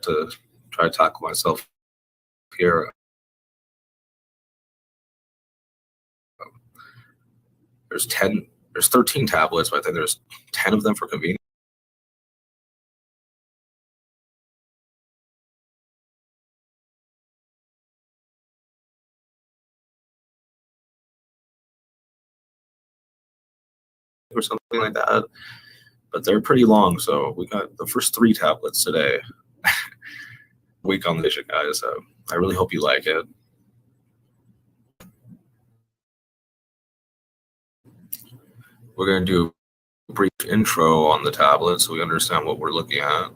to try to tackle myself here. There's 13 tablets, but I think there's 10 of them for convenience. Or something like that, but they're pretty long, so we got the first 3 tablets today. Week on the vision, guys, so I really hope you like it. We're going to do a brief intro on the tablet so we understand what we're looking at.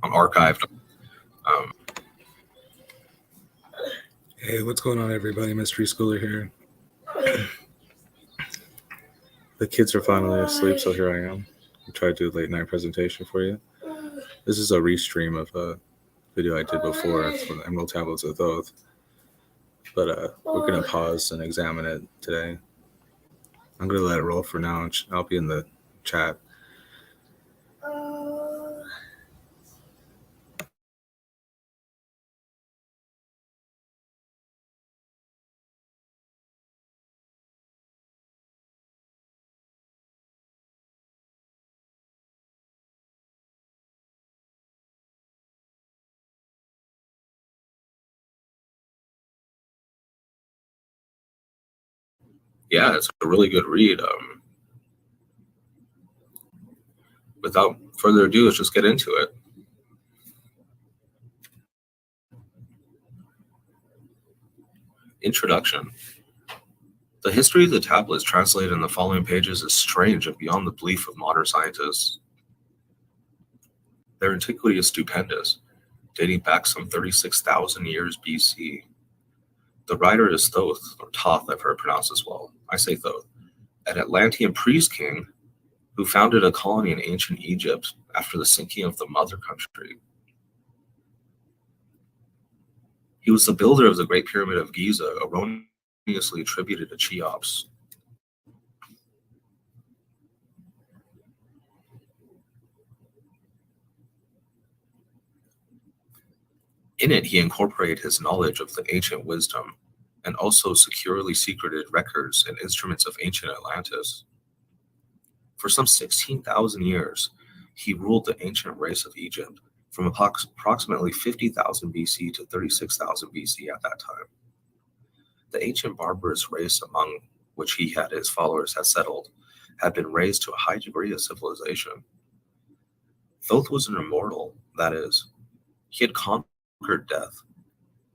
On archived. Hey, what's going on, everybody? MysterySchooler here. The kids are finally asleep, so here I am. I tried to do a late night presentation for you. This is a restream of a video I did before for the Emerald Tablets of Thoth. But we're going to pause and examine it today. I'm going to let it roll for now. I'll be in the chat. Yeah, it's a really good read. Without further ado, let's just get into it. Introduction. The history of the tablets translated in the following pages is strange and beyond the belief of modern scientists. Their antiquity is stupendous, dating back some 36,000 years BC. The writer is Thoth, or Thoth, I've heard pronounced as well. I say Thoth, an Atlantean priest king who founded a colony in ancient Egypt after the sinking of the mother country. He was the builder of the Great Pyramid of Giza, erroneously attributed to Cheops. In it, he incorporated his knowledge of the ancient wisdom and also securely secreted records and instruments of ancient Atlantis. For some 16,000 years, he ruled the ancient race of Egypt from approximately 50,000 BC to 36,000 BC at that time. The ancient barbarous race among which he had his followers had settled had been raised to a high degree of civilization. Thoth was an immortal, that is, he had conquered death,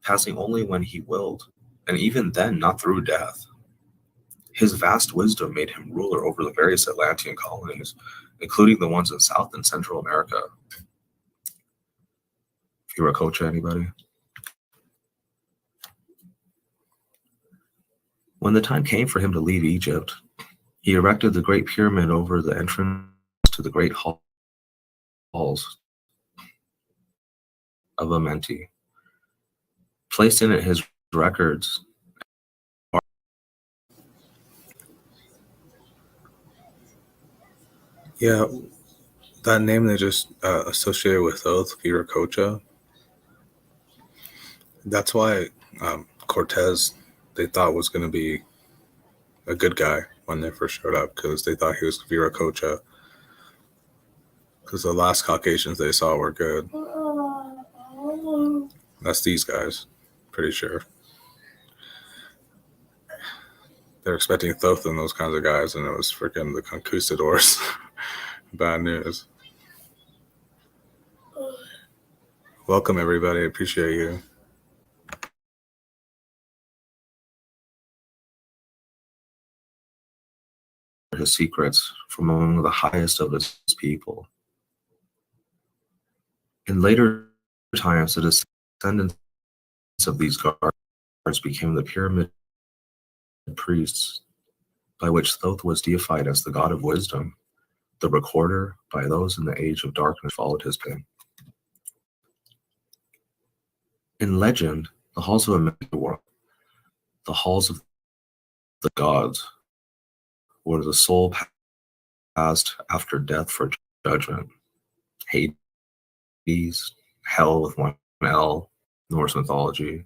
passing only when he willed, and even then not through death. His vast wisdom made him ruler over the various Atlantean colonies, including the ones in South and Central America. Viracocha, anybody? When the time came for him to leave Egypt, he erected the Great Pyramid over the entrance to the great halls of Amenti, placed in it his records. Yeah, that name they just associated with Thoth, Viracocha. That's why Cortez, they thought was going to be a good guy when they first showed up, because they thought he was Viracocha. Because the last Caucasians they saw were good. That's these guys, pretty sure. They're expecting Thoth and those kinds of guys, and it was freaking the conquistadors. Bad news. Welcome, everybody. I appreciate you. His secrets from among the highest of his people. In later times, the descendants of these guards became the pyramid priests, by which Thoth was deified as the god of wisdom. The recorder, by those in the age of darkness, followed his pain. In legend, the halls of the world, the halls of the gods, where the soul passed after death for judgment. Hades, hell with one L, Norse mythology.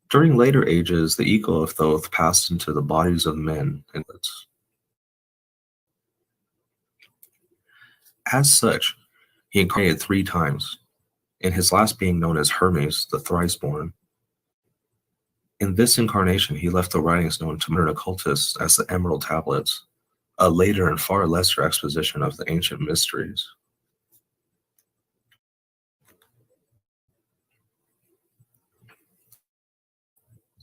During later ages, the ego of Thoth passed into the bodies of men and gods. As such, he incarnated 3 times, in his last being known as Hermes, the thrice-born. In this incarnation, he left the writings known to modern occultists as the Emerald Tablets, a later and far lesser exposition of the ancient mysteries.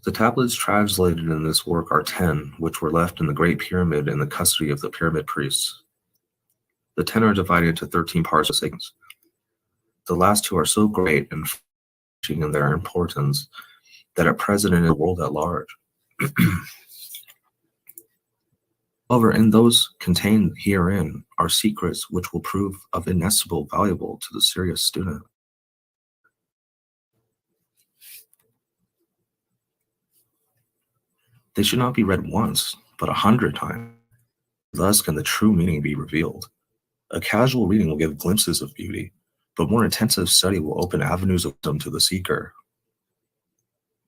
The tablets translated in this work are 10, which were left in the Great Pyramid in the custody of the pyramid priests. The 10 are divided into 13 parts of sequence. The last 2 are so great and in their importance that at present in the world at large. However, in those contained herein are secrets which will prove of inestimable valuable to the serious student. They should not be read once, but 100 times. Thus can the true meaning be revealed. A casual reading will give glimpses of beauty, but more intensive study will open avenues of wisdom to the seeker.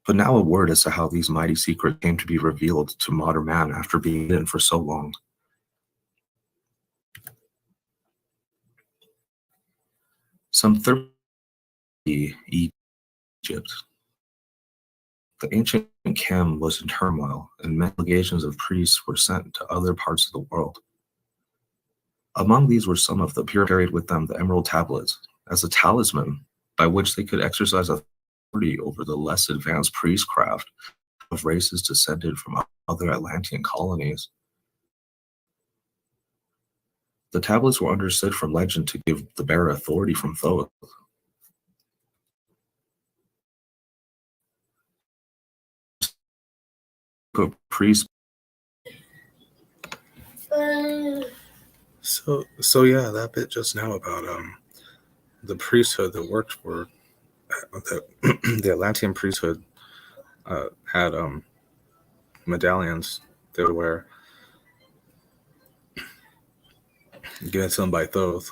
But now a word as to how these mighty secrets came to be revealed to modern man after being hidden for so long. Some 30 Egypt. The ancient Chem was in turmoil, and many legations of priests were sent to other parts of the world. Among these were some of the pure carried with them the emerald tablets, as a talisman by which they could exercise authority over the less advanced priestcraft of races descended from other Atlantean colonies. The tablets were understood from legend to give the bearer authority from Thoth. Priest. So yeah, that bit just now about the priesthood that worked for the Atlantean priesthood had medallions they would wear given to them by Thoth.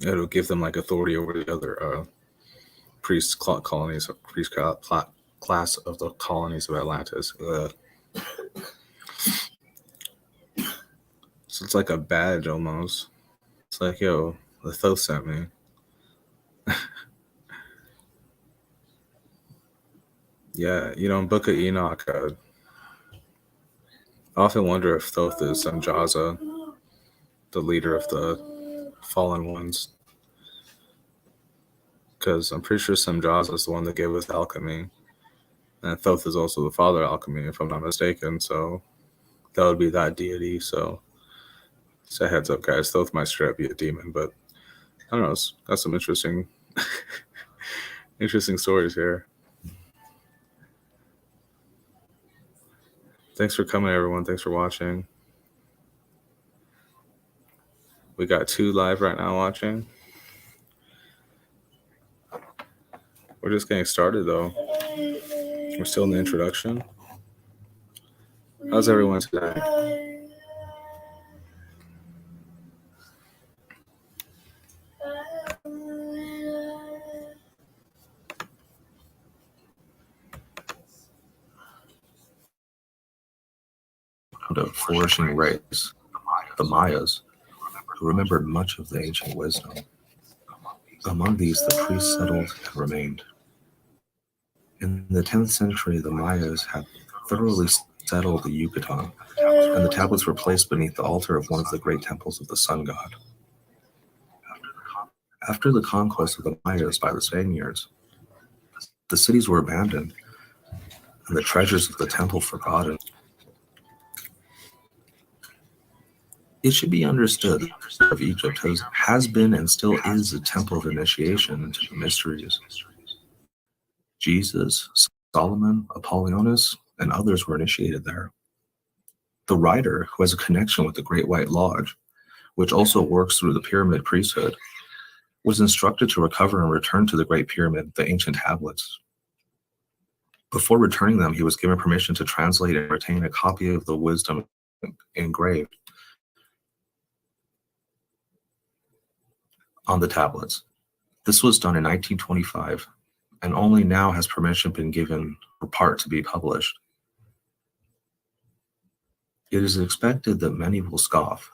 It would give them like authority over the other priest colonies, priest class of the colonies of Atlantis. So it's like a badge almost. It's like, yo, the Thoth sent me. Yeah, in Book of Enoch, I often wonder if Thoth is Sanjaza, the leader of the fallen ones. Because I'm pretty sure Sanjaza is the one that gave us alchemy. And Thoth is also the father of alchemy, if I'm not mistaken. So that would be that deity. So a heads up, guys. Thoth might straight up be a demon, but I don't know. It's got some interesting stories here. Thanks for coming, everyone. Thanks for watching. We got 2 live right now watching. We're just getting started, though. We're still in the introduction. How's everyone today? Of flourishing race, the Mayas, who remembered much of the ancient wisdom. Among these, the priests settled and remained. In the 10th century, the Mayas had thoroughly settled the Yucatan, and the tablets were placed beneath the altar of one of the great temples of the sun god. After the conquest of the Mayas by the Spaniards, the cities were abandoned, and the treasures of the temple forgotten. It should be understood that of Egypt has been and still is a temple of initiation into the mysteries. Jesus, Solomon, Apollonius, and others were initiated there. The writer, who has a connection with the Great White Lodge, which also works through the pyramid priesthood, was instructed to recover and return to the Great Pyramid the ancient tablets. Before returning them, he was given permission to translate and retain a copy of the wisdom engraved on the tablets. This was done in 1925, and only now has permission been given for part to be published. It is expected that many will scoff,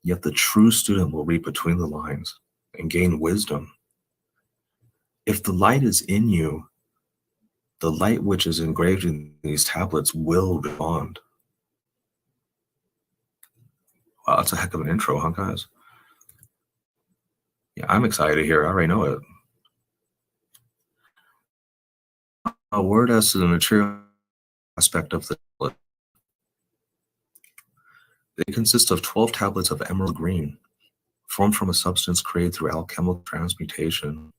yet the true student will read between the lines and gain wisdom. If the light is in you, the light which is engraved in these tablets will respond. Wow, that's a heck of an intro, huh, guys? Yeah, I'm excited to hear it. I already know it. A word as to the material aspect of the tablet. They consist of 12 tablets of emerald green, formed from a substance created through alchemical transmutation.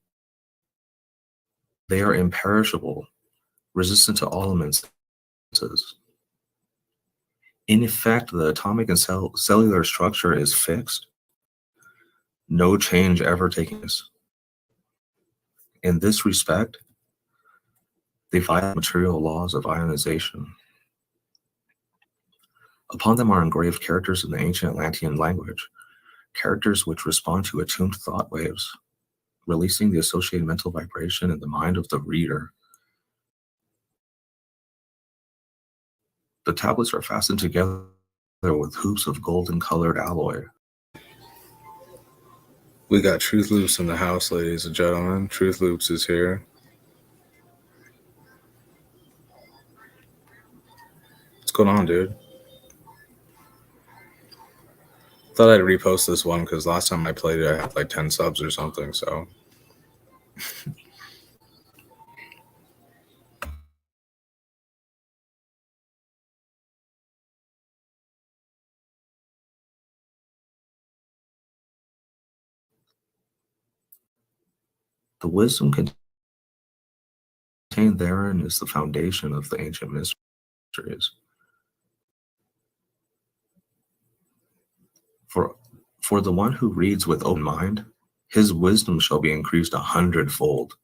They are imperishable, resistant to all elements. In effect, the atomic and cellular structure is fixed, no change ever taking place. In this respect, they violate material laws of ionization. Upon them are engraved characters in the ancient Atlantean language, characters which respond to attuned thought waves, releasing the associated mental vibration in the mind of the reader. The tablets are fastened together with hoops of golden-colored alloy. We got Truth Loops in the house, ladies and gentlemen. Truth Loops is here. What's going on, dude? Thought I'd repost this one because last time I played it, I had like 10 subs or something, so. The wisdom contained therein is the foundation of the ancient mysteries. For the one who reads with open mind, his wisdom shall be increased 100-fold.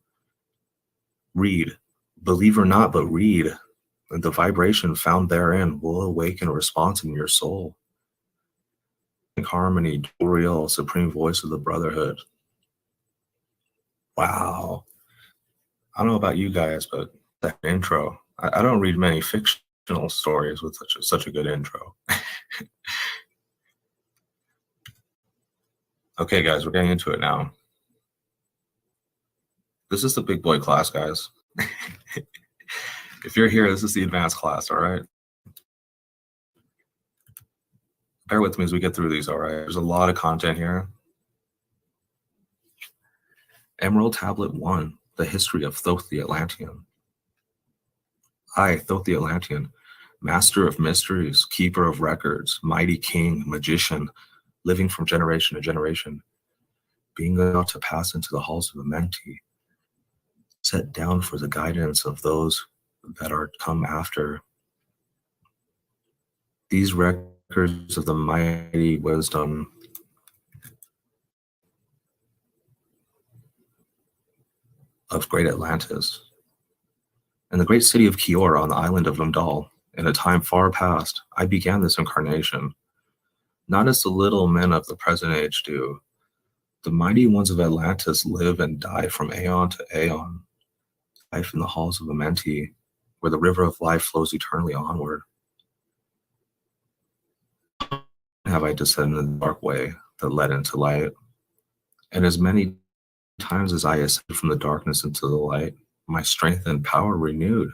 Read, believe or not, but read, and the vibration found therein will awaken a response in your soul. Harmony, real, supreme voice of the brotherhood. Wow. I don't know about you guys, but that intro, I don't read many fictional stories with such a good intro. Okay, guys, we're getting into it now. This is the big boy class, guys. If you're here, this is the advanced class, all right? Bear with me as we get through these, all right? There's a lot of content here. Emerald Tablet 1, the history of Thoth the Atlantean. I, Thoth the Atlantean, master of mysteries, keeper of records, mighty king, magician, living from generation to generation, being about to pass into the halls of Amenti, set down for the guidance of those that are come after. These records of the mighty wisdom of great Atlantis and the great city of Kiora on the island of Lumdal. In a time far past, I began this incarnation, not as the little men of the present age do. The mighty ones of Atlantis live and die from aeon to aeon. Life in the halls of Amenti, where the river of life flows eternally onward. Have I descended in the dark way that led into light, and as many times as I ascended from the darkness into the light, my strength and power renewed.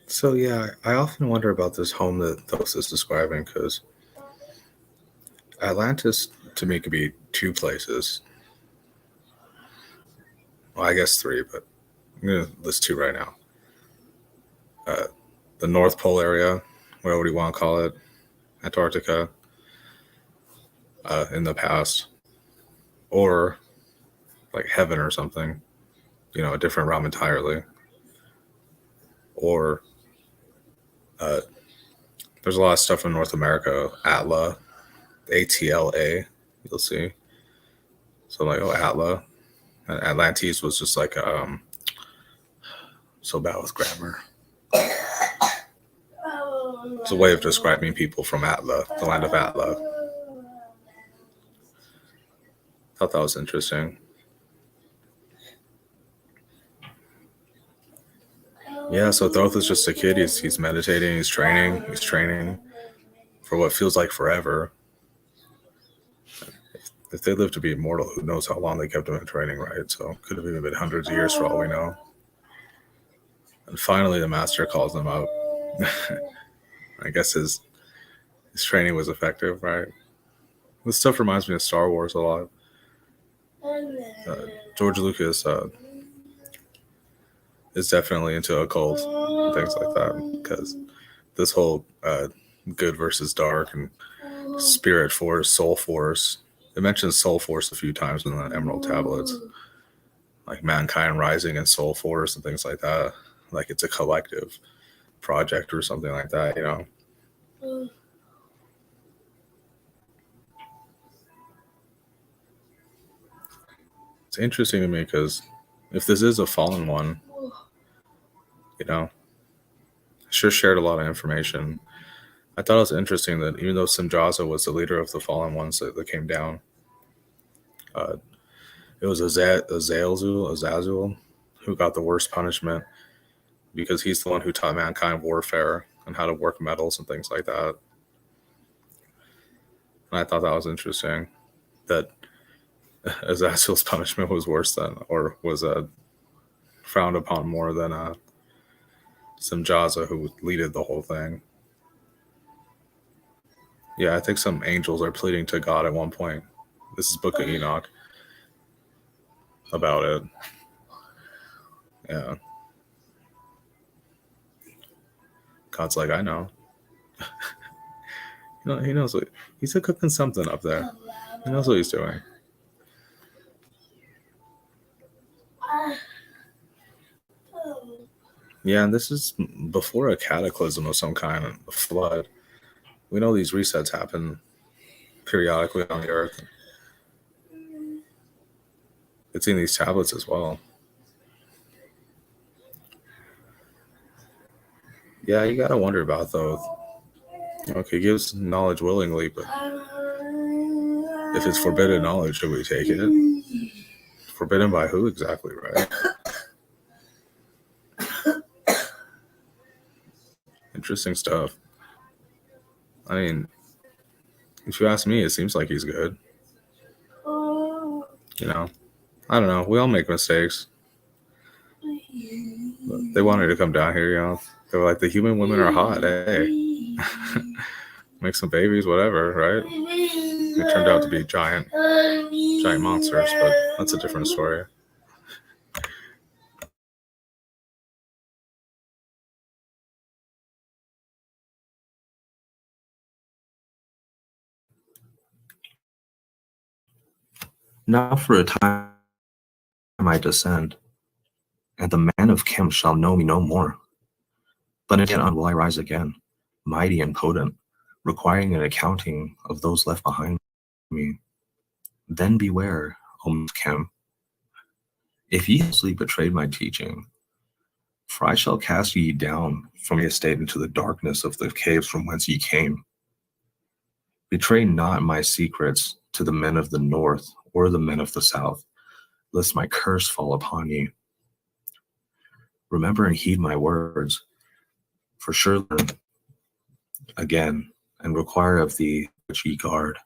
So yeah, I often wonder about this home that Thoth is describing, because Atlantis to me could be two places. Well, I guess three, but I'm going to list two right now. The North Pole area, whatever you want to call it, Antarctica, in the past, or like heaven or something, a different realm entirely, or There's a lot of stuff in North America. Atla, ATLA, you'll see. So like, oh, Atla. And Atlantis was just like, so bad with grammar. It's a way of describing people from Atla, the land of Atla. Thought that was interesting. Yeah, so Thoth is just a kid. He's meditating, he's training for what feels like forever. If they live to be immortal, who knows how long they kept him in training, right? So it could have even been hundreds of years for all we know. And finally, the master calls them out. I guess his training was effective, right? This stuff reminds me of Star Wars a lot. George Lucas is definitely into occult and things like that, because this whole good versus dark and spirit force, soul force. It mentions soul force a few times in the Emerald Tablets, like mankind rising and soul force and things like that. Like it's a collective project or something like that, you know. It's interesting to me because if this is a fallen one, you know, sure shared a lot of information. I thought it was interesting that even though Simjaza was the leader of the fallen ones that came down, it was Azazel who got the worst punishment, because he's the one who taught mankind warfare and how to work metals and things like that. And I thought that was interesting, that Azazel's punishment was worse than, or was frowned upon more than Simjaza, who leaded the whole thing. Yeah, I think some angels are pleading to God at one point. This is Book of Enoch about it. Yeah. God's like, I know. He knows what he's cooking something up there. He knows what he's doing. Yeah, and this is before a cataclysm of some kind, a flood. We know these resets happen periodically on the earth. It's in these tablets as well. Yeah, you gotta wonder about Thoth. Okay, gives knowledge willingly, but if it's forbidden knowledge, should we take it? Forbidden by who exactly, right? Interesting stuff. I mean, if you ask me, it seems like he's good. You know, I don't know. We all make mistakes. But they wanted to come down here, you know. They were like, the human women are hot, hey. Make some babies, whatever, right? They turned out to be giant monsters, but that's a different story. Now for a time I descend, and the man of Kim shall know me no more. But again on will I rise again, mighty and potent, requiring an accounting of those left behind me. Then beware, O Kim, if ye sleep betrayed my teaching, for I shall cast ye down from your estate into the darkness of the caves from whence ye came. Betray not my secrets to the men of the north or the men of the south, lest my curse fall upon ye. Remember and heed my words, for sure again, and require of thee which ye guard.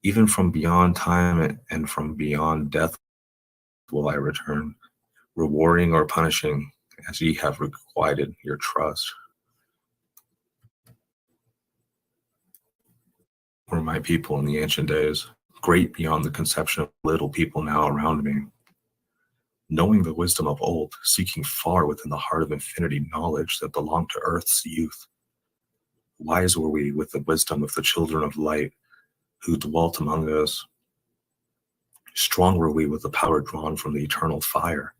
Even from beyond time and from beyond death will I return, rewarding or punishing as ye have requited your trust. Were my people in the ancient days, great beyond the conception of little people now around me. Knowing the wisdom of old, seeking far within the heart of infinity knowledge that belonged to earth's youth. Wise were we with the wisdom of the children of light who dwelt among us. Strong were we with the power drawn from the eternal fire.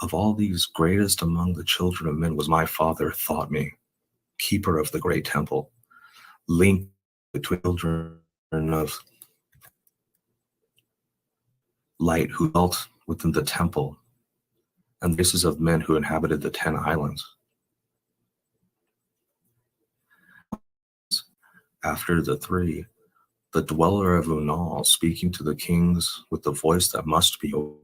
Of all these, greatest among the children of men was my father, thought me, keeper of the great temple, link between children of light who dwelt within the temple and the races of men who inhabited the 10 islands. After the 3, the dweller of Unal, speaking to the kings with the voice that must be obeyed.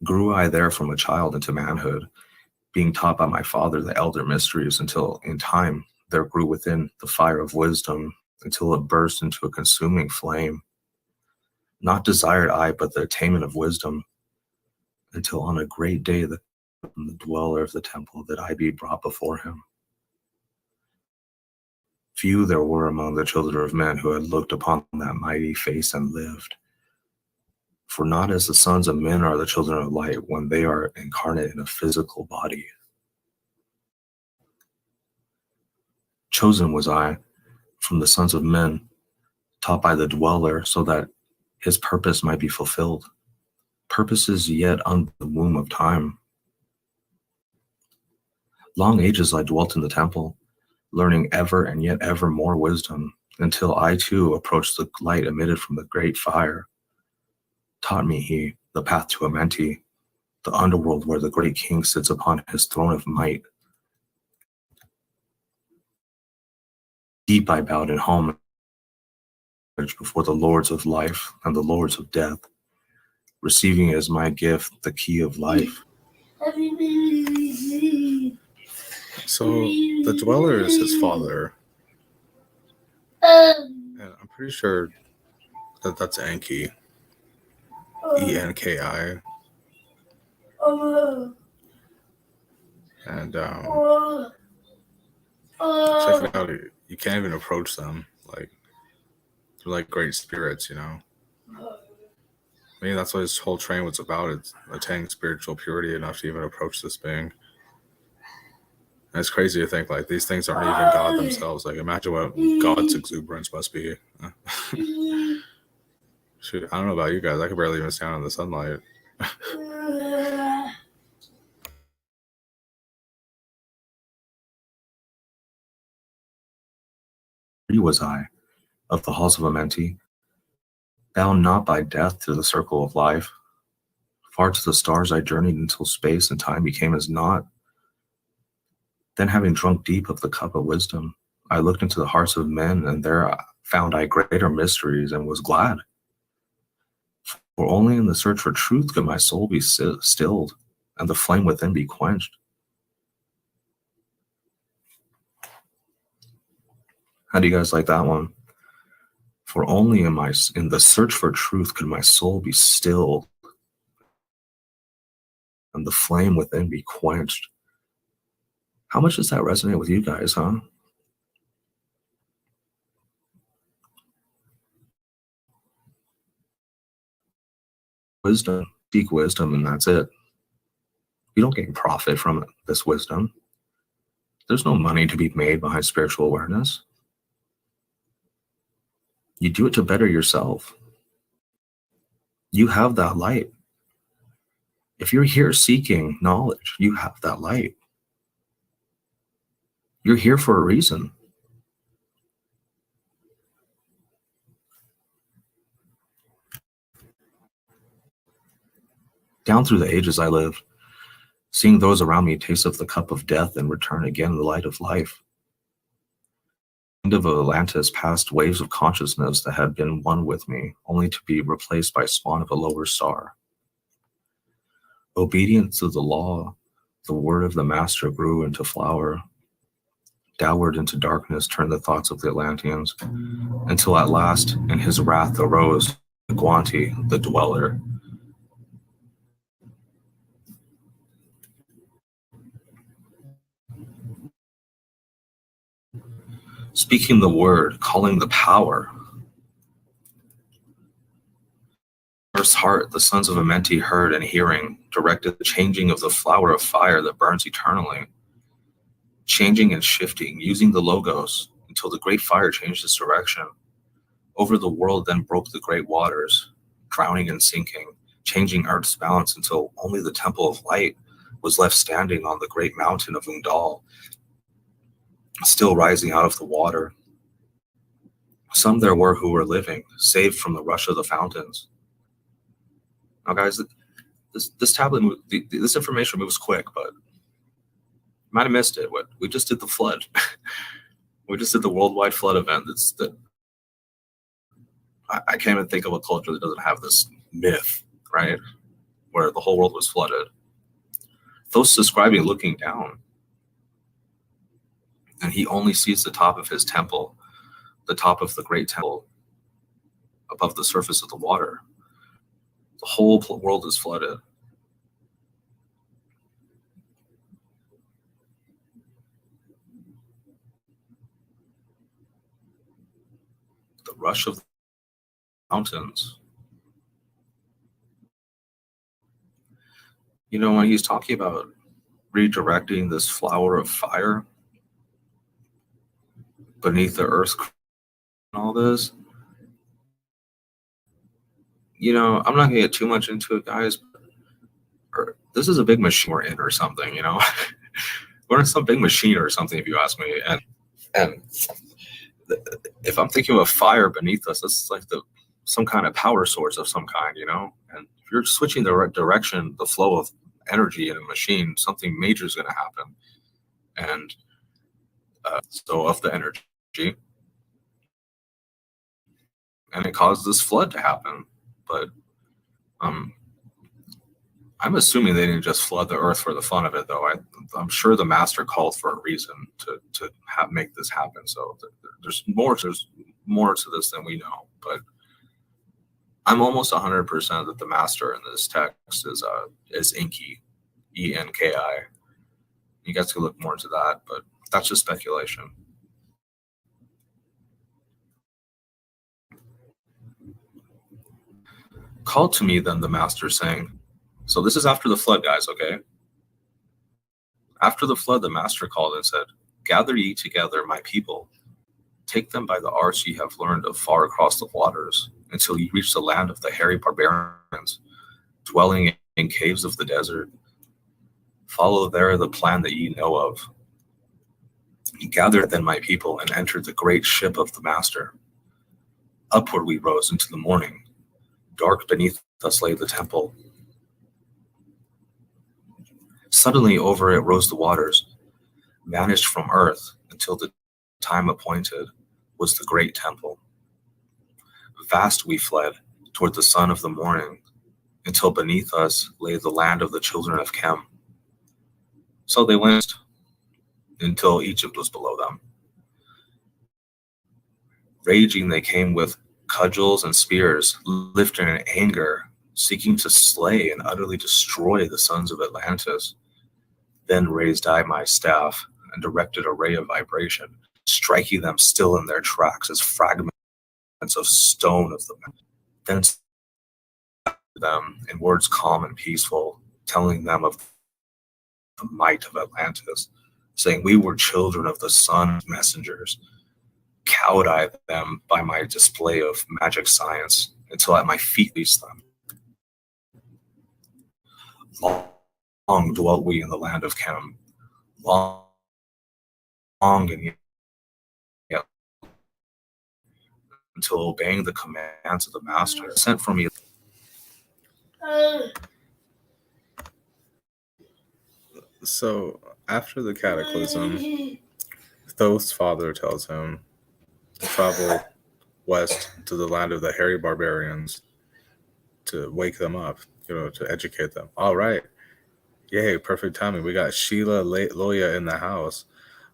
Grew I there from a child into manhood, being taught by my father the elder mysteries, until in time there grew within the fire of wisdom, until it burst into a consuming flame. Not desired I but the attainment of wisdom, until on a great day the dweller of the temple that I be brought before him. Few there were among the children of men who had looked upon that mighty face and lived. For not as the sons of men are the children of light when they are incarnate in a physical body. Chosen was I from the sons of men, taught by the dweller, so that his purpose might be fulfilled. Purposes yet under the womb of time. Long ages I dwelt in the temple, learning ever and yet ever more wisdom, until I too approached the light emitted from the great fire. Taught me he the path to Amenti, the underworld where the great king sits upon his throne of might. Deep I bowed in homage before the lords of life and the lords of death, receiving as my gift the key of life. So the dweller is his father. And I'm pretty sure that that's Enki. Enki. And check it out. You can't even approach them. Like, they're like great spirits, you know. I mean, that's what his whole train was about. It's attaining spiritual purity enough to even approach this being. And it's crazy to think, like, these things aren't even God themselves. Like, imagine what God's exuberance must be. Shoot, I don't know about you guys. I could barely even stand in the sunlight. Was I, of the halls of Amenti, bound not by death to the circle of life. Far to the stars I journeyed until space and time became as naught. Then having drunk deep of the cup of wisdom, I looked into the hearts of men, and there found I greater mysteries and was glad. For only in the search for truth could my soul be stilled and the flame within be quenched. How do you guys like that one? For only in the search for truth could my soul be stilled and the flame within be quenched. How much does that resonate with you guys, huh? Wisdom, seek wisdom, and that's it. You don't gain profit from this wisdom. There's no money to be made behind spiritual awareness. You do it to better yourself. You have that light. If you're here seeking knowledge, you have that light. You're here for a reason. Down through the ages I lived, seeing those around me taste of the cup of death and return again in the light of life. End of Atlantis passed waves of consciousness that had been one with me, only to be replaced by spawn of a lower star. Obedient to the law, the word of the master grew into flower. Downward into darkness turned the thoughts of the Atlanteans, until at last in his wrath arose Guanti, the dweller. Speaking the word, calling the power. First heart, the sons of Amenti heard and hearing, directed the changing of the flower of fire that burns eternally. Changing and shifting, using the logos, until the great fire changed its direction. Over the world then broke the great waters, drowning and sinking, changing earth's balance until only the temple of light was left standing on the great mountain of Undal, still rising out of the water. Some there were who were living, saved from the rush of the fountains. Now, guys, this tablet, this information moves quick, but you might have missed it. What we just did the flood. We just did the worldwide flood event. I can't even think of a culture that doesn't have this myth, right? Where the whole world was flooded. Those describing looking down, and he only sees the top of his temple, the top of the great temple, above the surface of the water. The whole world is flooded. The rush of the mountains. You know, when he's talking about redirecting this flower of fire beneath the earth and all this, you know, I'm not gonna get too much into it, guys. This is a big machine we're in or something, you know. We're in some big machine or something, if you ask me. And if I'm thinking of fire beneath us, that's like some kind of power source of some kind, you know. And if you're switching the direction, the flow of energy in a machine, something major is going to happen. And so of the energy, and it caused this flood to happen. But I'm assuming they didn't just flood the earth for the fun of it, though. I'm sure the master called for a reason to make this happen. So there's more to this than we know. But I'm almost 100% that the master in this text is Enki, Enki. You guys can look more into that, but that's just speculation. Called to me then the master, saying, so this is after the flood, guys, okay? After the flood, the master called and said, gather ye together my people, take them by the arts ye have learned of far across the waters, until ye reach the land of the hairy barbarians, dwelling in caves of the desert. Follow there the plan that ye know of. He gathered then my people and entered the great ship of the master. Upward we rose into the morning. Dark beneath us lay the temple. Suddenly over it rose the waters, vanished from earth until the time appointed was the great temple. Vast we fled toward the sun of the morning, until beneath us lay the land of the children of Chem. So they went until Egypt was below them. Raging they came with cudgels and spears, lifted in anger, seeking to slay and utterly destroy the sons of Atlantis. Then raised I my staff and directed a ray of vibration, striking them still in their tracks as fragments of stone of the mountain. Then them in words calm and peaceful, telling them of the might of Atlantis, saying, we were children of the sun's messengers. Cowed I them by my display of magic science, until at my feet leased them. Long dwelt we in the land of Chem, long and yet, until obeying the commands of the master sent for me. So after the cataclysm, Thoth's father tells him to travel west to the land of the hairy barbarians to wake them up, to educate them. All right. Yay, perfect timing. We got Sheila Loya in the house.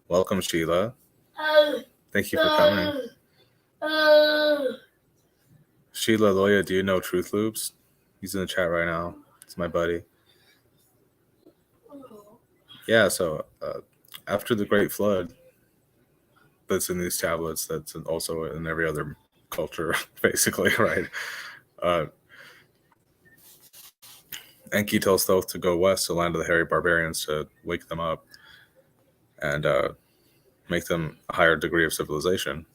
Welcome, Sheila. Thank you for coming. Sheila Loya, do you know Truth Loops? He's in the chat right now. It's my buddy. Yeah, so after the Great Flood, that's in these tablets, that's also in every other culture, basically, right? Enki tells Thoth to go west to the land of the hairy barbarians to wake them up and make them a higher degree of civilization.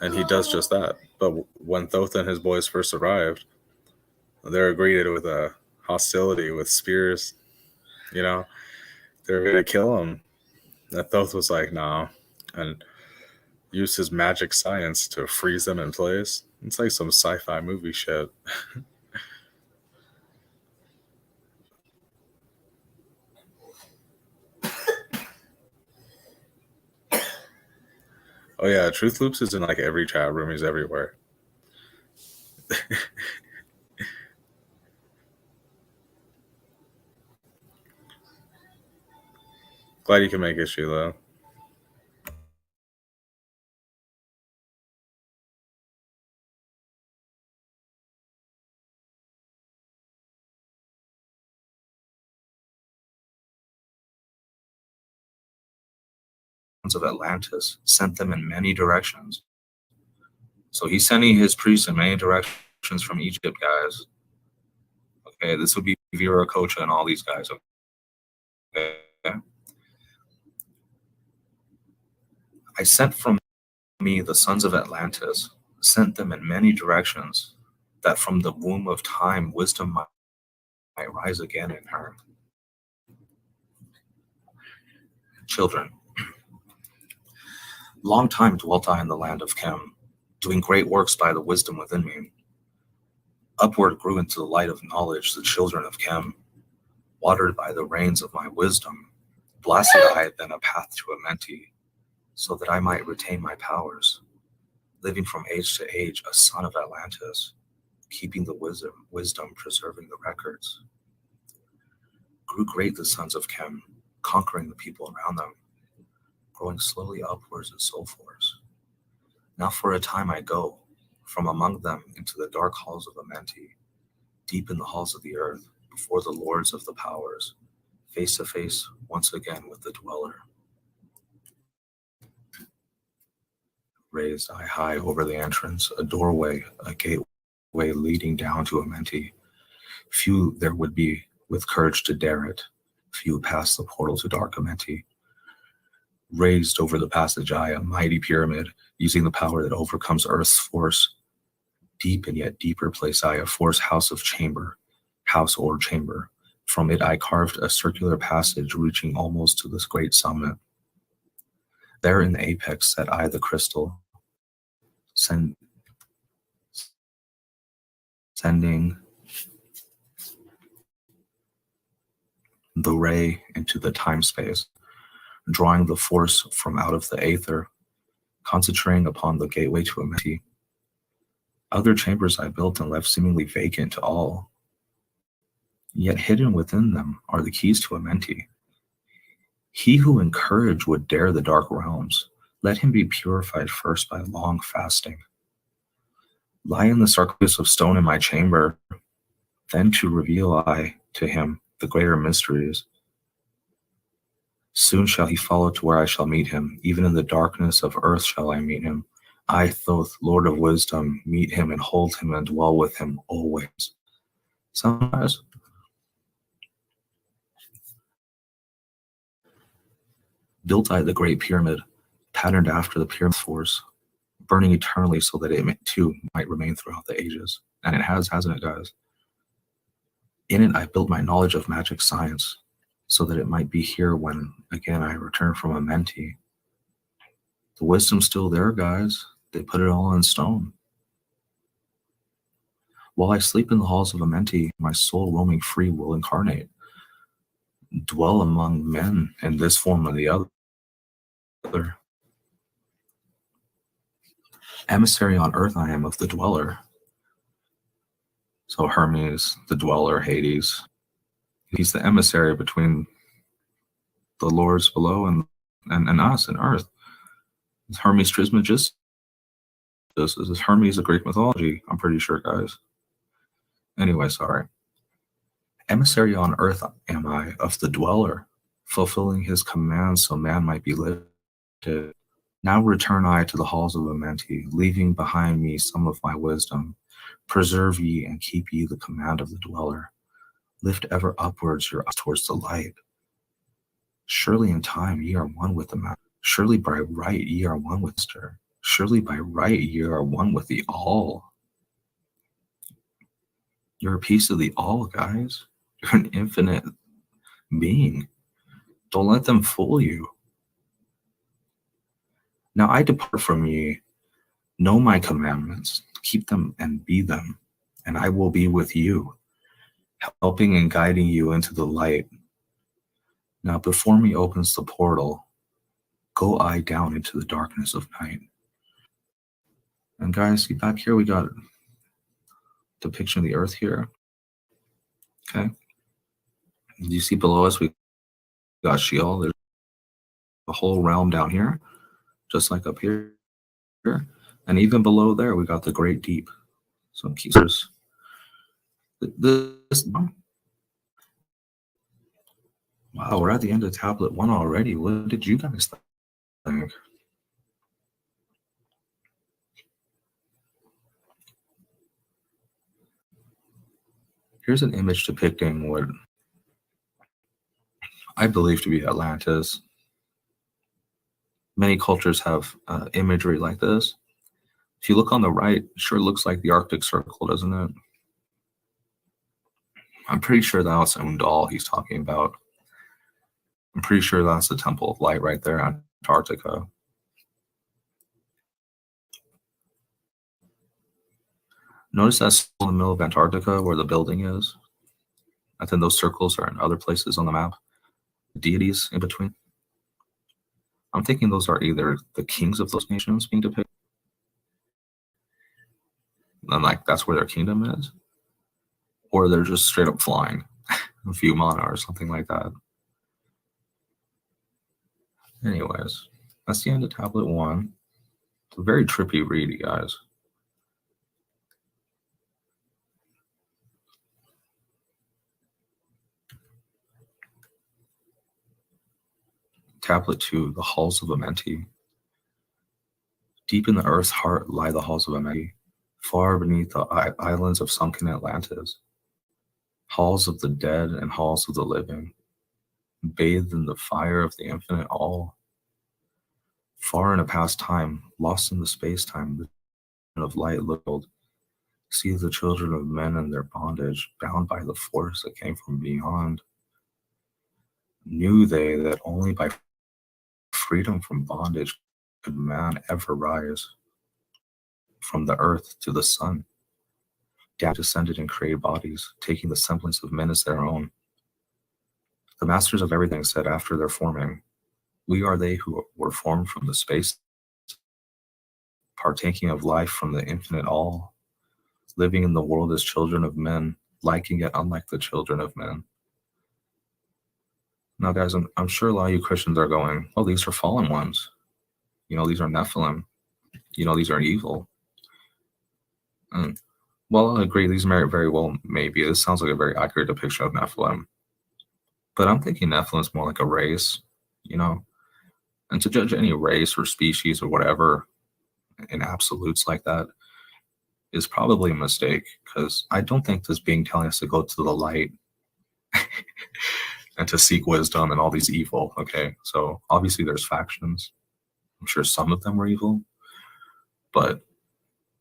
And he does just that. But when Thoth and his boys first arrived, they're greeted with hostility, with spears you know, they're gonna kill him. And Thoth was like, nah, and used his magic science to freeze them in place. It's like some sci-fi movie shit. Oh yeah, Truth Loops is in like every chat room. He's everywhere. Glad you can make it, Sheila. Of Atlantis sent them in many directions. So he's sending his priests in many directions from Egypt, guys. Okay, this would be Viracocha and all these guys. Okay. I sent from me the sons of Atlantis, sent them in many directions, that from the womb of time wisdom might rise again in her. Children, long time dwelt I in the land of Chem, doing great works by the wisdom within me. Upward grew into the light of knowledge the children of Chem, watered by the rains of my wisdom. Blasted I had been a path to Amenti, so that I might retain my powers, living from age to age a son of Atlantis, keeping the wisdom preserving the records. Grew great the sons of Chem, conquering the people around them, growing slowly upwards in soul force. Now for a time I go from among them into the dark halls of Amenti, deep in the halls of the earth, before the lords of the powers, face to face once again with the dweller. Raised I high over the entrance, a doorway, a gateway leading down to Amenti. Few there would be with courage to dare it, few past the portal to dark Amenti. Raised over the passage I, a mighty pyramid, using the power that overcomes earth's force. Deep and yet deeper place I, a force house or chamber. From it I carved a circular passage reaching almost to this great summit. There in the apex set I the crystal, sending the ray into the time-space, drawing the force from out of the aether, concentrating upon the gateway to Amenti. Other chambers I built and left seemingly vacant to all, yet hidden within them are the keys to Amenti. He who in courage would dare the dark realms, let him be purified first by long fasting. Lie in the sarcophagus of stone in my chamber, then to reveal I to him the greater mysteries. Soon shall he follow to where I shall meet him, even in the darkness of earth shall I meet him. I, Thoth, Lord of Wisdom, meet him and hold him and dwell with him always. Sometimes built I the great pyramid, patterned after the pyramid force, burning eternally so that it too might remain throughout the ages. And it has, hasn't it, guys? In it I built my knowledge of magic science, so that it might be here when again I return from Amenti. The wisdom's still there, guys. They put it all in stone. While I sleep in the halls of Amenti, my soul roaming free will incarnate, dwell among men in this form or the other. Emissary on earth I am of the dweller. So Hermes, the dweller, Hades, he's the emissary between the lords below and us and earth. Is Hermes Trismegistus? Is Hermes a Greek mythology? I'm pretty sure, guys. Anyway, sorry. Emissary on earth am I of the dweller, fulfilling his commands so man might be lifted. Now return I to the halls of Amenti, leaving behind me some of my wisdom. Preserve ye and keep ye the command of the dweller. Lift ever upwards your eyes towards the light. Surely in time ye are one with the master. Surely by right ye are one with Master. Surely by right ye are one with the all. You're a piece of the all, guys. You're an infinite being. Don't let them fool you. Now I depart from ye. Know my commandments, keep them and be them, and I will be with you, helping and guiding you into the light. Now before me opens the portal. Go I down into the darkness of night. And guys, see back here we got depiction of the earth here. Okay. You see below us we got Sheol. There's a whole realm down here, just like up here. And even below there we got the great deep. So it keeps this. Wow, we're at the end of tablet 1 already. What did you guys think? Here's an image depicting what I believe to be Atlantis. Many cultures have imagery like this. If you look on the right, it sure looks like the Arctic Circle, doesn't it? I'm pretty sure that's Undal he's talking about. I'm pretty sure that's the Temple of Light right there in Antarctica. Notice that's in the middle of Antarctica where the building is. And then those circles are in other places on the map. Deities in between. I'm thinking those are either the kings of those nations being depicted. And like that's where their kingdom is. Or they're just straight up flying. A few mana or something like that. Anyways, that's the end of tablet 1. It's a very trippy read, you guys. Tablet 2, the halls of Amenti. Deep in the earth's heart lie the halls of Amenti, far beneath the islands of sunken Atlantis. Halls of the dead and halls of the living, bathed in the fire of the infinite all. Far in a past time, lost in the space-time, the children of light looked, see the children of men in their bondage, bound by the force that came from beyond. Knew they that only by freedom from bondage could man ever rise. From the earth to the sun, down descended and created bodies, taking the semblance of men as their own. The masters of everything said after their forming, we are they who were formed from the space, partaking of life from the infinite all, living in the world as children of men, liking yet unlike the children of men. Now, guys, I'm sure a lot of you Christians are going, oh, these are fallen ones. You know, these are Nephilim. You know, these are evil. And, well, I agree, these may very well maybe. This sounds like a very accurate depiction of Nephilim. But I'm thinking Nephilim is more like a race, you know? And to judge any race or species or whatever in absolutes like that is probably a mistake, because I don't think this being telling us to go to the light and to seek wisdom and all these evil, okay? So obviously there's factions. I'm sure some of them were evil, but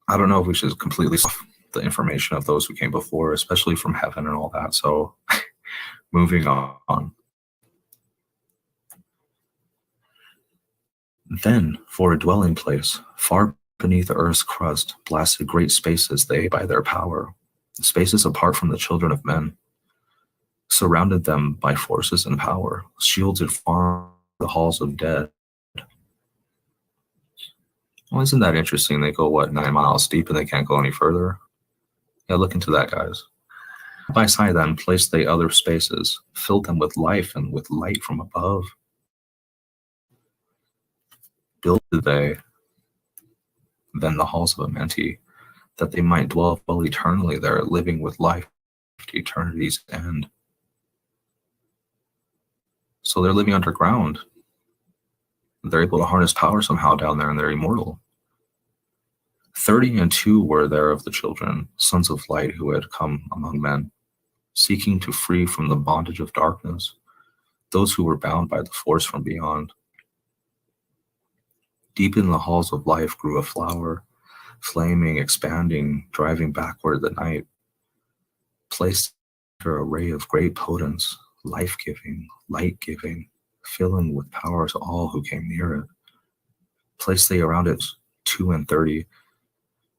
I don't know if we should completely stop the information of those who came before, especially from heaven and all that. So moving on. Then, for a dwelling place, far beneath the earth's crust, blasted great spaces they by their power, spaces apart from the children of men, surrounded them by forces and power, shielded far the halls of dead. Well, isn't that interesting? They go, what, 9 miles deep and they can't go any further? Yeah, look into that, guys. By side then placed they other spaces, filled them with life and with light from above. Builded they then the halls of Amenti, that they might dwell eternally there, living with life to eternity's end. So they're living underground. They're able to harness power somehow down there, and they're immortal. 32 were there of the children, sons of light, who had come among men, seeking to free from the bondage of darkness those who were bound by the force from beyond. Deep in the halls of life grew a flower, flaming, expanding, driving backward the night, placed under a ray of great potence, life-giving, light-giving, filling with power to all who came near it. Placed they around it 32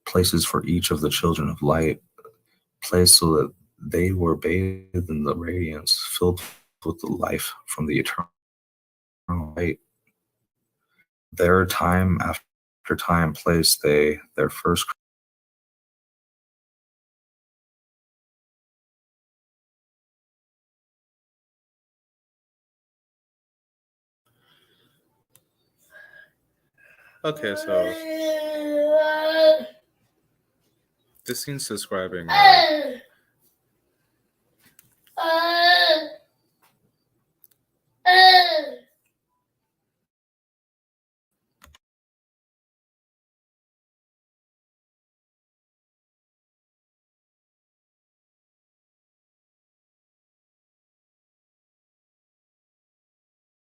places for each of the children of light, placed so that they were bathed in the radiance, filled with the life from the eternal light. There, time after time, placed they their first. Okay, so this scene's describing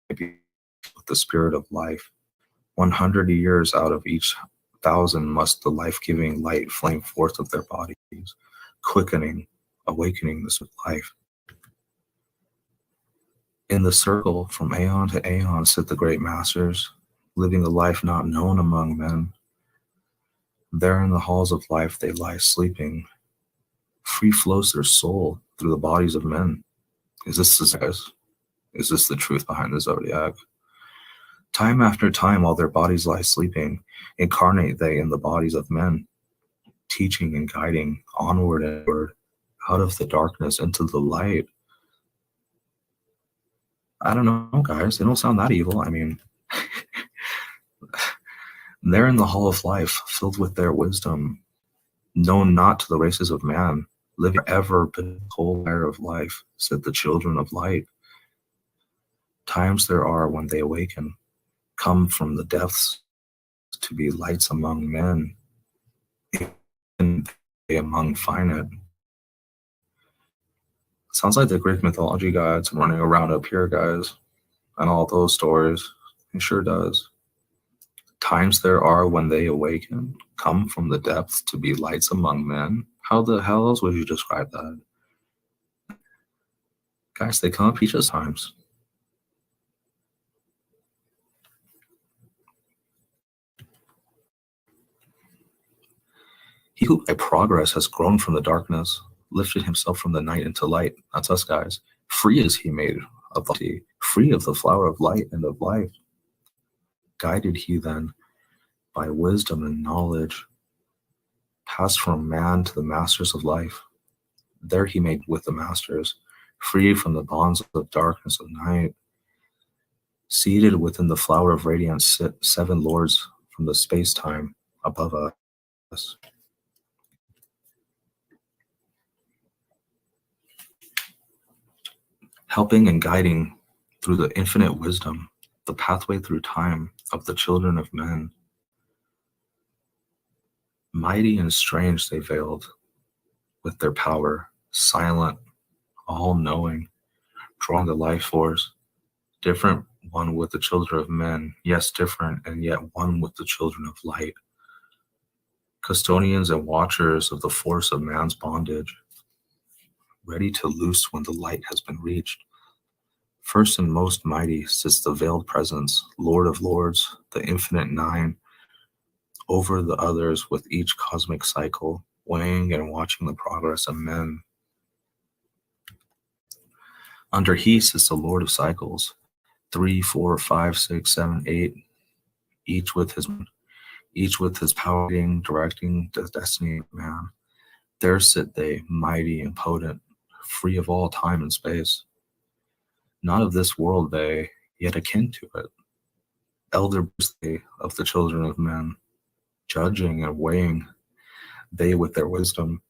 With the spirit of life. 100 years out of each 1,000 must the life-giving light flame forth of their bodies, quickening, awakening this life. In the circle, from aeon to aeon, sit the great masters, living a life not known among men. There in the halls of life they lie sleeping. Free flows their soul through the bodies of men. Is this the truth behind the zodiac? Time after time, while their bodies lie sleeping, incarnate they in the bodies of men, teaching and guiding onward and upward, out of the darkness into the light. I don't know, guys. They don't sound that evil. I mean, they're in the hall of life, filled with their wisdom, known not to the races of man, living ever been the whole air of life, said the children of light. Times there are when they awaken, come from the depths to be lights among men, and among finite. Sounds like the Greek mythology gods running around up here, guys, and all those stories. It sure does. Times there are when they awaken, come from the depths to be lights among men. How the hell else would you describe that? Guys, they come up each of times. He who by progress has grown from the darkness, lifted himself from the night into light. That's us, guys. Free is he made of the sea, free of the flower of light and of life. Guided he then by wisdom and knowledge, passed from man to the masters of life. There he made with the masters, free from the bonds of darkness of night. Seated within the flower of radiance sit 7 lords from the space-time above us. Helping and guiding through the infinite wisdom, the pathway through time of the children of men. Mighty and strange they veiled with their power, silent, all-knowing, drawing the life force, different one with the children of men, yes, different, and yet one with the children of light. Custodians and watchers of the force of man's bondage, ready to loose when the light has been reached. First and most mighty sits the veiled presence, Lord of Lords, the infinite nine, over the others with each cosmic cycle, weighing and watching the progress of men. Under he sits the Lord of cycles, 3, 4, 5, 6, 7, 8, each with his power, directing the destiny of man. There sit they, mighty and potent, free of all time and space. Not of this world they, yet akin to it. Elder they of the children of men, judging and weighing, they with their wisdom,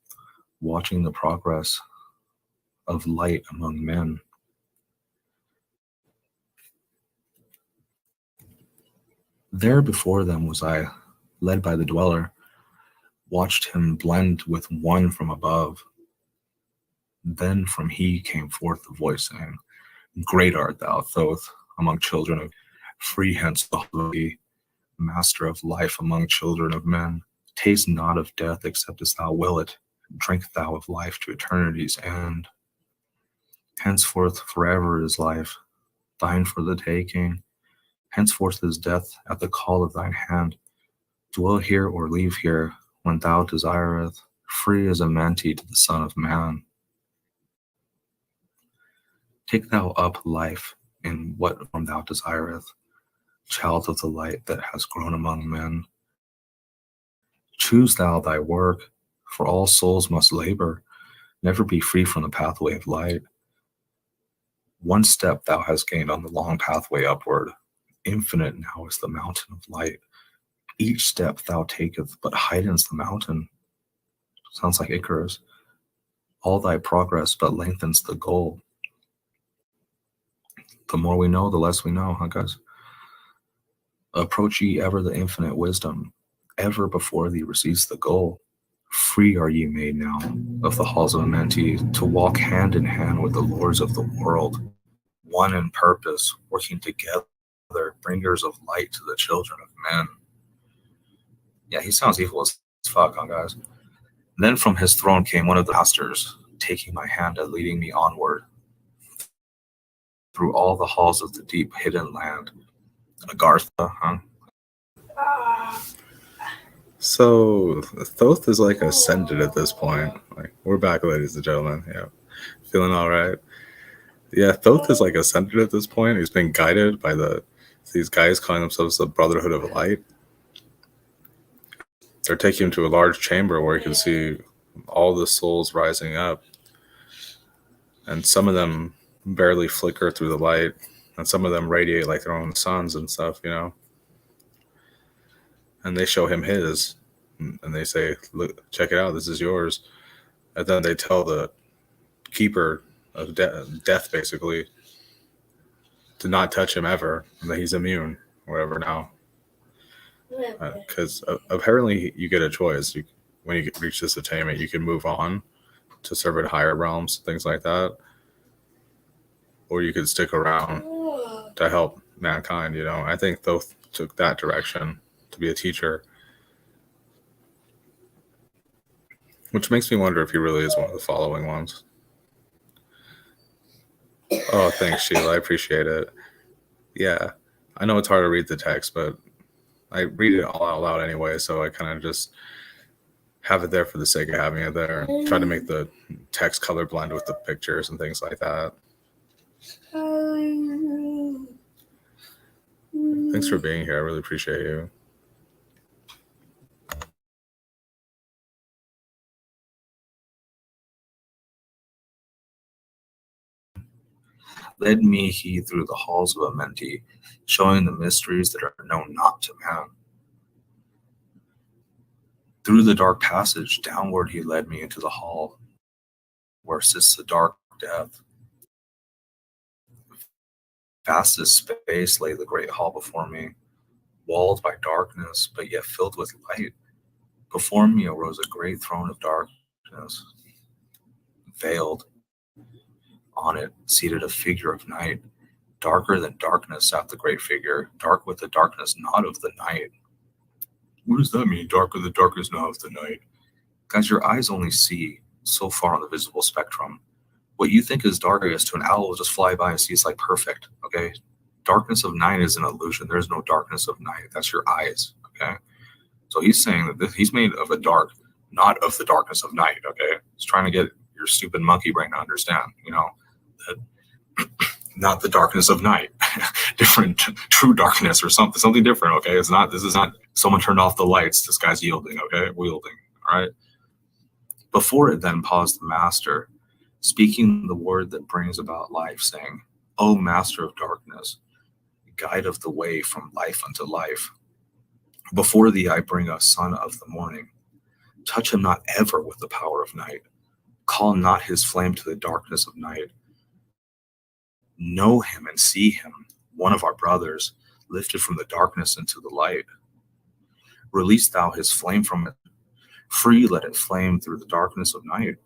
watching the progress of light among men. There before them was I, led by the dweller, watched him blend with one from above. Then from he came forth the voice saying, Great art thou, Thoth, among children of free hence the holy, master of life among children of men. Taste not of death except as thou will it, drink thou of life to eternity's end. Henceforth forever is life, thine for the taking. Henceforth is death at the call of thine hand. Dwell here or leave here, when thou desireth, free as a mentee to the Son of Man. Take thou up life in what form thou desireth, child of the light that has grown among men. Choose thou thy work, for all souls must labor, never be free from the pathway of light. One step thou hast gained on the long pathway upward. Infinite now is the mountain of light. Each step thou taketh but heightens the mountain. Sounds like Icarus. All thy progress but lengthens the goal. The more we know, the less we know, huh, guys? Approach ye ever the infinite wisdom. Ever before thee receives the goal. Free are ye made now of the halls of Amenti, to walk hand in hand with the lords of the world, one in purpose, working together, bringers of light to the children of men. Yeah, he sounds evil as fuck, huh, guys? Then from his throne came one of the masters, taking my hand and leading me onward through all the halls of the deep hidden land. Agartha, huh? So Thoth is like ascended at this point. Like, we're back, ladies and gentlemen. Yeah, feeling all right. Yeah, Thoth is like ascended at this point. He's been guided by these guys calling themselves the Brotherhood of Light. They're taking him to a large chamber where he can see all the souls rising up, and some of them barely flicker through the light, and some of them radiate like their own suns and stuff, you know. And they show him his, and they say, "Look, check it out. This is yours." And then they tell the keeper of death, basically, to not touch him ever, and that he's immune, or whatever now. Because apparently you get a choice. When you reach this attainment, you can move on to serve in higher realms, things like that, or you could stick around to help mankind. You know, I think Thoth took that direction to be a teacher, which makes me wonder if he really is one of the following ones. Oh, thanks, Sheila. I appreciate it. Yeah, I know it's hard to read the text, but I read it all out loud anyway, so I kind of just have it there for the sake of having it there, and try to make the text color blend with the pictures and things like that. Thanks for being here. I really appreciate you. Led me he through the halls of Amenti, showing the mysteries that are known not to man. Through the dark passage downward he led me into the hall, where sits the dark death. Vast as space lay the great hall before me, walled by darkness, but yet filled with light. Before me arose a great throne of darkness, veiled. On it seated a figure of night. Darker than darkness sat the great figure, dark with the darkness not of the night. What does that mean, darker than darkness not of the night? Guys, your eyes only see so far on the visible spectrum. What you think is darkest to an owl will just fly by and see it's like perfect, okay? Darkness of night is an illusion. There's no darkness of night. That's your eyes, okay? So he's saying that he's made of a dark, not of the darkness of night, okay? He's trying to get your stupid monkey brain to understand, you know, that not the darkness of night, different, true darkness or something different, okay? This is not someone turned off the lights, this guy's yielding, okay? Wielding, all right? Before it then paused the master, speaking the word that brings about life, saying, O master of darkness, guide of the way from life unto life. Before thee I bring a son of the morning. Touch him not ever with the power of night. Call not his flame to the darkness of night. Know him and see him, one of our brothers, lifted from the darkness into the light. Release thou his flame from it. Free let it flame through the darkness of night.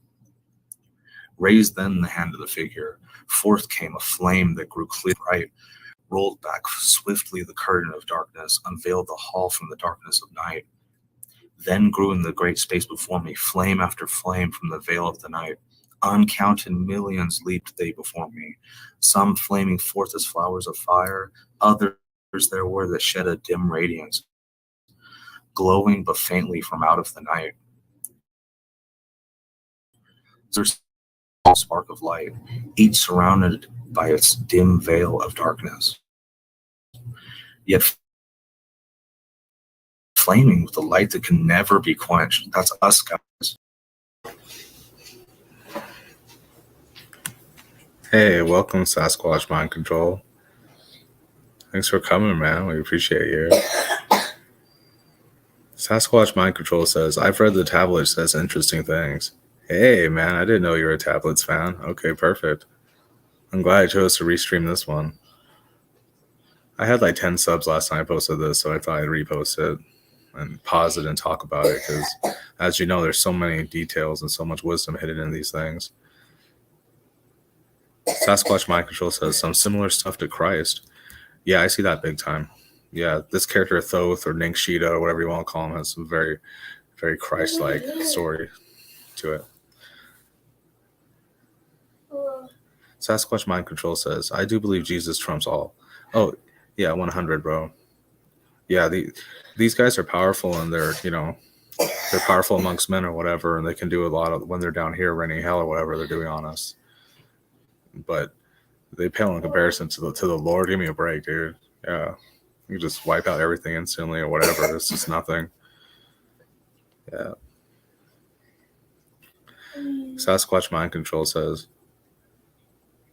Raise then the hand of the figure. Forth came a flame that grew clear bright, rolled back swiftly the curtain of darkness, unveiled the hall from the darkness of night. Then grew in the great space before me flame after flame from the veil of the night. Uncounted millions leaped they before me, some flaming forth as flowers of fire, others there were that shed a dim radiance, glowing but faintly from out of the night. There's a spark of light, each surrounded by its dim veil of darkness, yet flaming with a light that can never be quenched. That's us, guys. Hey, welcome, Sasquatch Mind Control. Thanks for coming, man. We appreciate you. Sasquatch Mind Control says, I've read the tablet, says interesting things. Hey, man, I didn't know you were a tablets fan. Okay, perfect. I'm glad I chose to restream this one. I had like 10 subs last time I posted this, so I thought I'd repost it and pause it and talk about it because, as you know, there's so many details and so much wisdom hidden in these things. Sasquatch Mind Control says, some similar stuff to Christ. Yeah, I see that big time. Yeah, this character Thoth or Ningshita or whatever you want to call him has some very, very Christ-like story to it. Sasquatch Mind Control says, I do believe Jesus trumps all. Oh, yeah, 100, bro. Yeah, these guys are powerful and they're powerful amongst men or whatever, and they can do a lot of when they're down here raining hell or whatever they're doing on us. But they pale in comparison to the Lord. Give me a break, dude. Yeah. You just wipe out everything instantly or whatever. It's just nothing. Yeah. Sasquatch Mind Control says,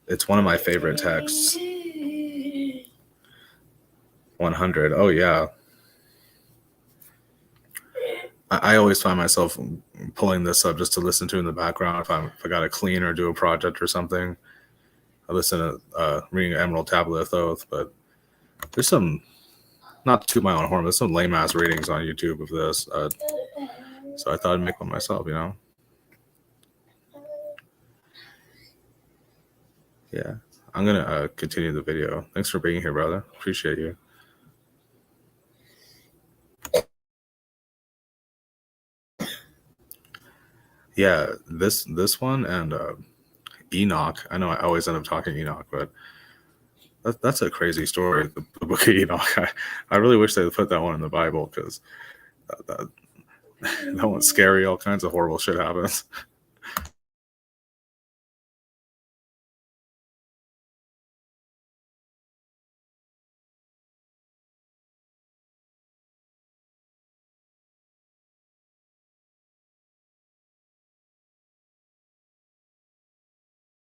it's one of my favorite texts. 100. Oh, yeah. I always find myself pulling this up just to listen to in the background if I got to clean or do a project or something. I listen to reading Emerald Tablet of Thoth, but there's some, not to toot my own horn, there's some lame ass readings on YouTube of this. So I thought I'd make one myself, you know? Yeah. I'm going to continue the video. Thanks for being here, brother. Appreciate you. Yeah, this one and Enoch. I know I always end up talking Enoch, but that's a crazy story. The book of Enoch. I really wish they would put that one in the Bible because that one's scary. All kinds of horrible shit happens.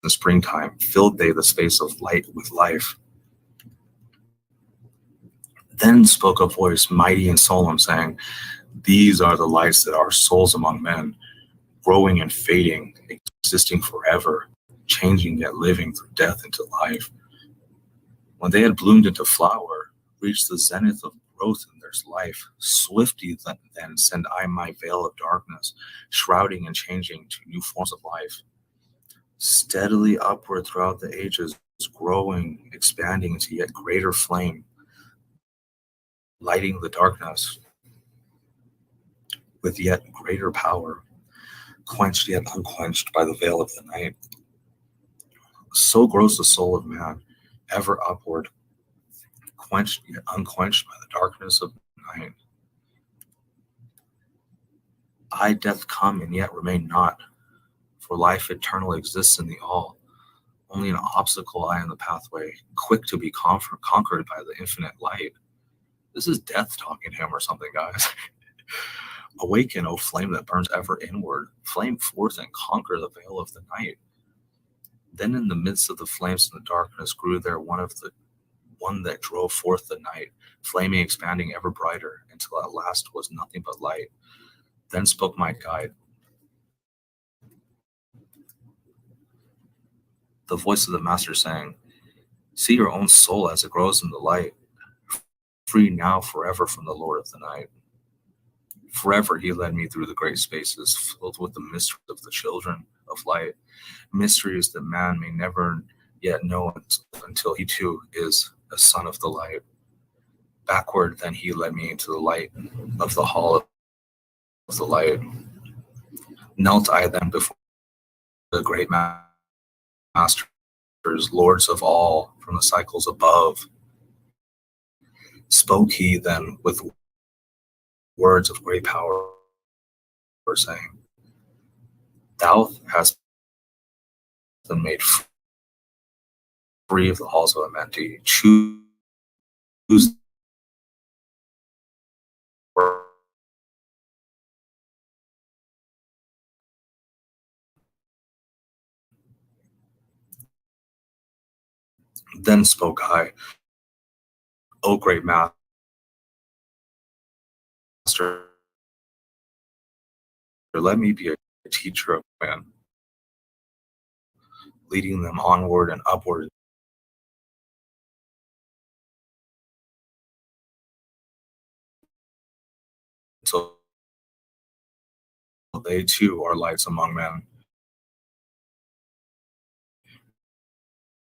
The springtime filled they the space of light with life. Then spoke a voice mighty and solemn, saying, these are the lights that are souls among men, growing and fading, existing forever, changing yet living through death into life. When they had bloomed into flower, reached the zenith of growth in their life, swiftly then send I my veil of darkness, shrouding and changing to new forms of life. Steadily upward throughout the ages, growing, expanding into yet greater flame, lighting the darkness with yet greater power, quenched yet unquenched by the veil of the night. So grows the soul of man, ever upward, quenched yet unquenched by the darkness of night. I, death, come and yet remain not, for life eternal exists in the all, only an obstacle I in the pathway, quick to be conquered by the infinite light. This is death talking to him or something, guys. Awaken, O flame that burns ever inward, flame forth and conquer the veil of the night. Then in the midst of the flames and the darkness grew there one that drove forth the night, flaming, expanding ever brighter, until at last was nothing but light. Then spoke my guide, the voice of the master, saying, see your own soul as it grows in the light, free now forever from the Lord of the night. Forever he led me through the great spaces, filled with the mysteries of the children of light, mysteries that man may never yet know until he too is a son of the light. Backward then he led me into the light of the hall of the light. Knelt I then before the great masters, lords of all, from the cycles above. Spoke he then with words of great power, saying, Thou hast been made free of the halls of Amenti. Choose Then spoke I, O great master, let me be a teacher of men, leading them onward and upward until they too are lights among men,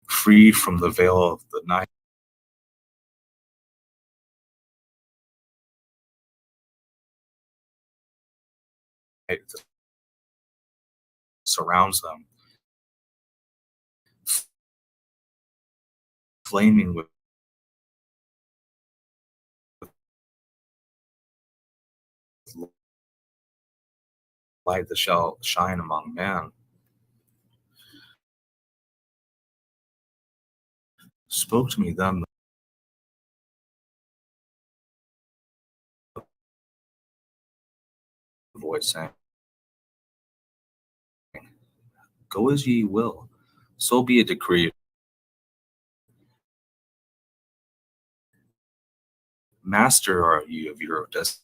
freed from the veil of the night that surrounds them, flaming with light that shall shine among men. Spoke to me then the voice, saying, Go as ye will, so be it decreed. Master are ye of your destiny.